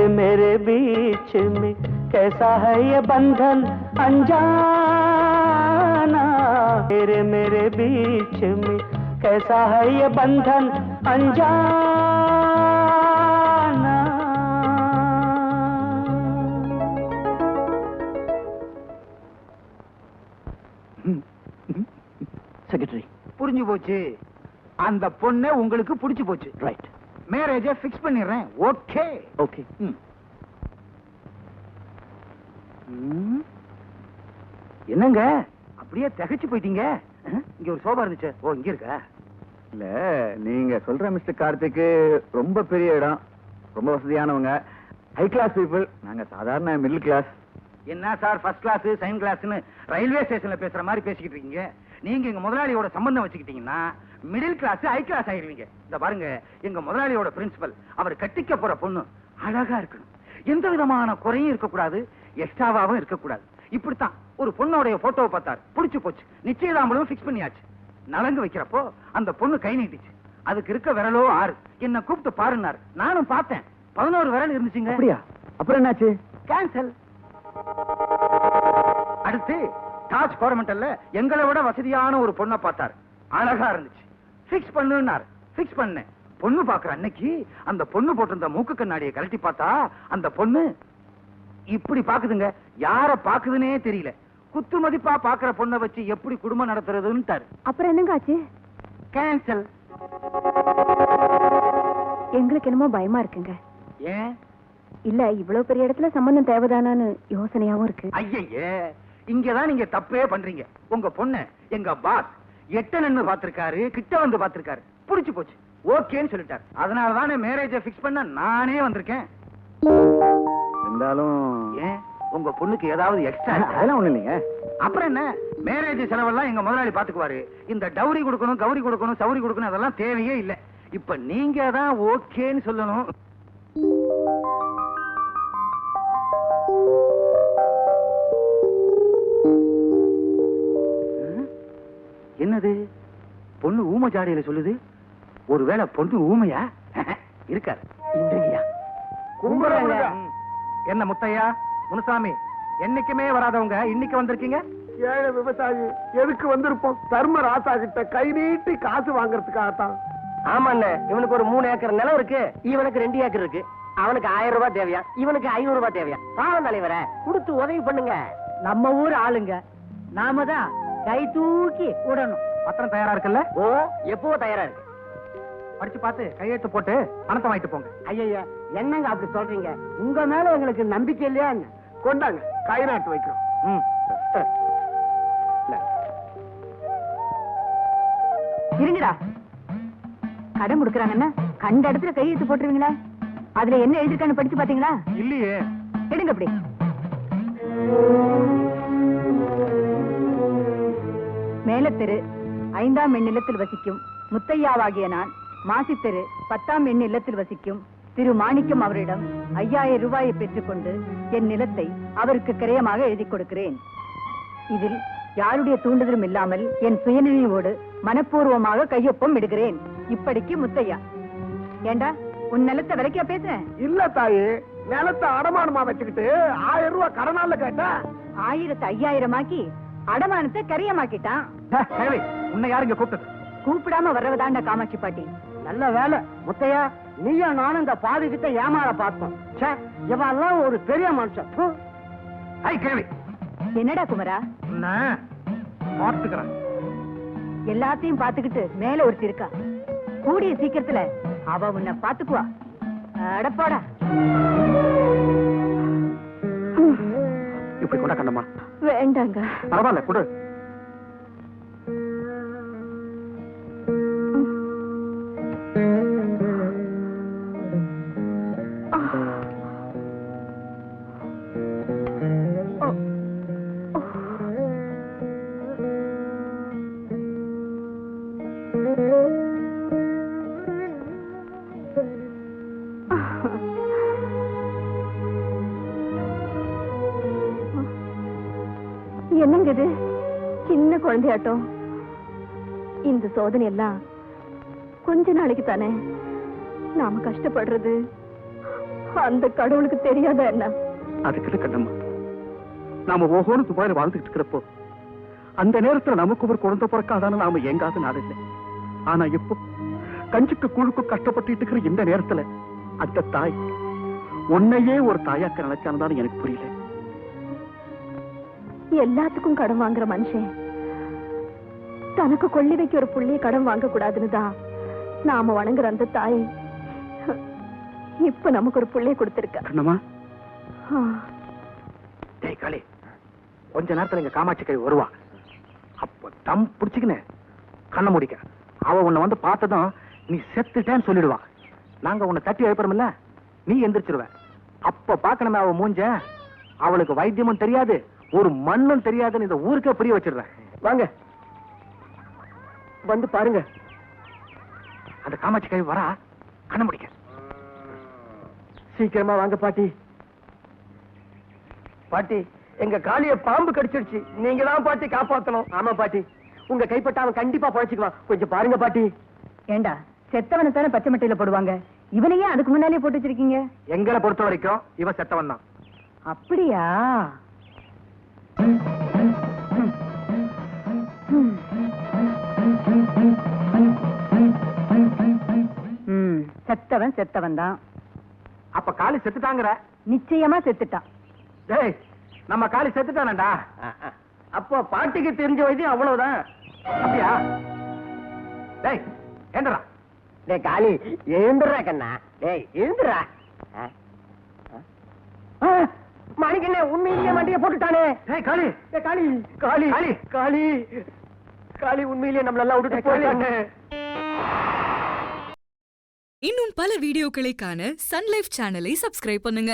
तेरे मेरे बीच में कैसा है ये बंधन अनजाना, तेरे मेरे बीच में कैसा है ये बंधन अनजाना। செக்ரட்டரி, புரிஞ்சு போச்சு. அந்த பொண்ணை உங்களுக்கு புடிச்சு போச்சு. ரைட். மேரேஜ ஃபிக்ஸ் பண்ணிடுறேன். Okay okay. என்னங்க அப்படியே திகைச்சு போயிட்டீங்க? இங்க ஒரு சோபா இருந்துச்சு. ஓ, இங்க இருக்கா? இல்ல, நீங்க சொல்ற மிஸ்டர் கார்த்திக்கு ரொம்ப பெரிய இடம், ரொம்ப வசதியானவங்க, ஹை கிளாஸ் பீப்புள். நாங்க சாதாரண மிடில் கிளாஸ். என்ன சார் ஃபர்ஸ்ட் கிளாஸ் செகண்ட் கிளாஸ்னு ரயில்வே ஸ்டேஷன்ல பேசுற மாதிரி பேசிக்கிட்டு இருக்கீங்க? நீங்க எங்க முதலாளியோட சம்பந்தம் வச்சுக்கிட்டீங்கன்னா மிடில் கிளாஸ் ஹை கிளாஸ் ஆயிருவீங்க. இந்த பாருங்க, எங்க முதலாளியோட பிரின்சிபல், அவர் கட்டிக்க போற பொண்ணு அழகா இருக்கணும், எந்த விதமான குறையும் இருக்கக்கூடாது, எக்ஸ்ட்ராவாவும் இருக்கக்கூடாது. இப்படித்தான் ஒரு பொண்ணோடைய போட்டோவை பார்த்தார், பிடிச்சு போச்சு. நிச்சயதாம்பளும் பிக்ஸ் பண்ணியாச்சு. நலங்கு வைக்கிறப்போ அந்த பொண்ணு கை நீட்டிச்சு. அதுக்கு இருக்க விரலோ 6. என்ன கூப்பிட்டு பாருன்னாரு. நானும் பார்த்தேன், 11 விரல் இருந்துச்சுங்க. அப்படியா? அப்புறம் என்னாச்சு? கேன்சல். அடுத்து தாஜ் கோரமண்டல்ல எங்களை விட வசதியான ஒரு பொண்ணை பார்த்தார், அழகா இருந்துச்சு. பிக்ஸ் பண்ணுனார். பிக்ஸ் பண்ணேன். பொண்ணு பாக்குற அன்னைக்கு அந்த பொண்ணு போட்டிருந்த மூக்கு கண்ணாடியை கழட்டி பார்த்தா அந்த பொண்ணு இப்படி பாக்குதுங்க. யார பாக்குதுன்னே தெரியல. குத்து மதிப்பா பாக்குற பொண்ணை வச்சு எப்படி குடும்பம் நடத்துறதுன்னு. அப்புறம் என்னங்க ஆச்சு? கேன்சல். எங்களுக்கு என்னமோ பயமா இருக்குங்க. ஏன்? இல்ல, இவ்வளவு பெரிய இடத்துல சம்பந்தம் தேவைதானான்னு யோசனையாவும் இருக்கு. ஐயே, இங்கதான் நீங்க தப்பே பண்றீங்க. உங்க பொண்ணு எங்க பாஸ் எட்ட நின்னு பாத்திருக்காரு, கிட்ட வந்து பாத்திருக்காரு, புடிச்சு போச்சு, ஓகேன்னு சொல்லிட்டாரு. அதனாலதானே மேரேஜ பிக்ஸ் பண்ண நானே வந்திருக்கேன். இருந்தாலும் ஏன் உங்க பொண்ணுக்கு ஏதாவது எக்ஸ்ட்ரா? அதெல்லாம் ஒண்ணு இல்லைங்க. அப்புறம் என்ன, மேரேஜ் செலவெல்லாம் எங்க முதலாளி பாத்துக்குவாரு. இந்த டவுரி கொடுக்கணும், கௌரி கொடுக்கணும், சௌரி கொடுக்கணும், அதெல்லாம் தேவையே இல்லை. இப்ப நீங்க தான் ஓகேன்னு சொல்லணும். என்னது, பொண்ணு ஊமை ஜாடியில சொல்லுது? ஒருவேளை பொண்ணு ஊமையா இருக்காரு? என்ன முத்தையா, முனுசாமி, என்னைக்குமே வராதவங்க இன்னைக்கு வந்திருக்கீங்க? ஏழை விவசாயி எதுக்கு வந்திருப்போம்? தர்ம ராசா கிட்ட கை நீட்டி காசு வாங்கறதுக்காகத்தான். ஆமாண்ணே, இவனுக்கு ஒரு 3 ஏக்கர் நிலம் இருக்கு, இவனுக்கு 2 ஏக்கர் இருக்கு. அவனுக்கு 1000 ரூபாய் தேவையா, இவனுக்கு 500 ரூபாய் தேவையா? பாவம் தலைவரை கொடுத்து உதவி பண்ணுங்க. நம்ம ஊர் ஆளுங்க, நாம தான் கை தூக்கி விடணும். பத்திரம் தயாரா இருக்குல்ல? ஓ, எப்போ தயாரா இருக்கு. படிச்சு பார்த்து கையெழுத்து போட்டு பணத்தை வாங்கிட்டு போங்க. ஐயா, என்னங்க அப்படி சொல்றீங்க? உங்க மேல எங்களுக்கு நம்பிக்கை இல்லையா? கொண்டாங்க, கை நாட்டு வைக்கிறோம். இருங்கடா, கடன் கொடுக்கறாங்கன்னா கண்ட இடத்துல கையெழுத்து போட்டுருவீங்களா? அதுல என்ன எழுதிருக்கான்னு படிச்சு பாத்தீங்களா? இல்லையே. எடுங்க அப்படி. மேலத்தெரு 5ஆம் எண் இல்லத்தில் வசிக்கும் முத்தையாவாகிய நான், மாசித்தெரு 10ஆம் எண் இல்லத்தில் வசிக்கும் திரு மாணிக்கம் அவரிடம் 5000 ரூபாயை பெற்றுக்கொண்டு என் நிலத்தை அவருக்கு கிரயமாக எழுதி கொடுக்கிறேன். இதில் யாருடைய தூண்டுதலும் இல்லாமல் என் சுயநினைவோடு மனப்பூர்வமாக கையொப்பம் இடுகிறேன். இப்படிக்கு முத்தையா. ஏண்டா, உன் நிலத்தை விலைக்கா பேசுறேன்? இல்ல தாயி, நிலத்தை அடமானமா வச்சுக்கிட்டு 1000 ரூபாய் கடனால கேட்டா 1000 5000 ஆக்கி அடமானத்தை கரியமாக்கிட்டான். உன்னை யாருங்க கூப்பிட்டது? கூப்பிடாம வர்றவதாண்ட காமாட்சி பாட்டி. நல்ல வேலை முத்தையா, நீயும் நானும் இந்த பாதி கிட்ட ஏமாற பார்த்தோம். இவெல்லாம் ஒரு பெரிய மனுஷன். கேள்வி என்னடா குமரா, பார்த்துக்கிறேன். எல்லாத்தையும் பாத்துக்கிட்டு மேல ஒருத்தி இருக்கா. கூடிய சீக்கிரத்துல அவ உன்னை பாத்துக்குவா. அடப்பாடா. இப்படி கொண்டா கண்டமா? வேண்டாங்க. பரவாயில்ல, கொடு. என்னங்க இது, சின்ன குழந்தையாட்டம். இந்த சோதனை எல்லாம் கொஞ்ச நாளைக்கு தானே. நாம கஷ்டப்படுறது அந்த கடவுளுக்கு தெரியாத என்ன? அதுக்கிட்ட கண்ணம்மா, நாம ஓஹோன்னு துபாயில வாழ்ந்துட்டு இருக்கிறப்போ அந்த நேரத்துல நமக்கு ஒரு குழந்தை பிறக்காதான்னு நாம எங்காவது நாள் இல்லை. ஆனா இப்போ கஞ்சிக்கு குழுக்கு கஷ்டப்பட்டு இருக்கிற இந்த நேரத்துல அந்த தாய் உன்னையே ஒரு தாயாக்க நினைச்சான்னு எனக்கு புரியல. எல்லாத்துக்கும் கடன் வாங்குற மனுஷன் தனக்கு கொள்ளி வைக்க ஒரு புள்ளிய கடன் வாங்க கூடாதுன்னு தான் நாம வணங்குற அந்த தாய் இப்ப நமக்கு ஒரு புள்ளைய கொடுத்திருக்க. கண்ணம்மா, டேய் காளி, கொஞ்ச நேரத்துல இங்க காமாட்சி கை வருவா. அப்ப தம் பிடிச்சுக்கின்னு கண்ண முடிக்க அவ உன்னை வந்து பார்த்ததும் நீ செத்துட்டேன்னு சொல்லிடுவா. நாங்க உன்னை தட்டி எழுப்புறோம்ல, நீ எந்திரிச்சிருவ. அப்ப பாக்கணுமே அவ மூஞ்ச. அவளுக்கு வைத்தியமும் தெரியாது, ஒரு மண்ணும் தெரியாதுன்னு இந்த ஊருக்கே புரிய வச்சிடுறேன். வாங்க வந்து பாருங்க. அந்த காமாட்சி கை வரா, கண்ண முடிக்க. சீக்கிரமா வாங்க பாட்டி. பாட்டி, எங்க காளிய பாம்பு கடிச்சிருச்சு. நீங்க தான் பாட்டி காப்பாத்தணும். ஆமா பாட்டி, உங்க கைப்பட்ட அவன் கண்டிப்பா பழச்சிக்குவான். கொஞ்சம் பாருங்க பாட்டி. ஏண்டா, செத்தவனை தானே பச்சை மட்டையில போடுவாங்க, இவனையே அதுக்கு முன்னாலே போட்டு வச்சிருக்கீங்க? எங்களை பொறுத்த வரைக்கும் இவன் செத்தவன் தான். அப்படியா? செத்தவன் செத்தவன் தான். அப்ப காளி செத்துட்டாங்கிற? நிச்சயமா செத்துட்டான். டேய், நம்ம காளி செத்துட்டானடா. அப்போ பாட்டிக்கு தெரிஞ்ச வைத்தியம் அவ்வளவுதான். அப்படியா? டேய் ஏண்டா? டேய் காளி, எழுந்துடுறா கண்ணா. டேய் எழுந்துடுறா. மாணிக்கண்ணே, உண்மையிலேயே மண்டிய போட்டுட்டானே. டேய் காளி, டேய் காளி, காளி, காளி. காளி, காளி உண்மையிலேயே நம்மள எல்லாம் விட்டுட்டு போயிட்டானே. இன்னும் பல வீடியோக்களை காண சன் லைஃப் சேனலை சப்ஸ்கிரைப் பண்ணுங்க.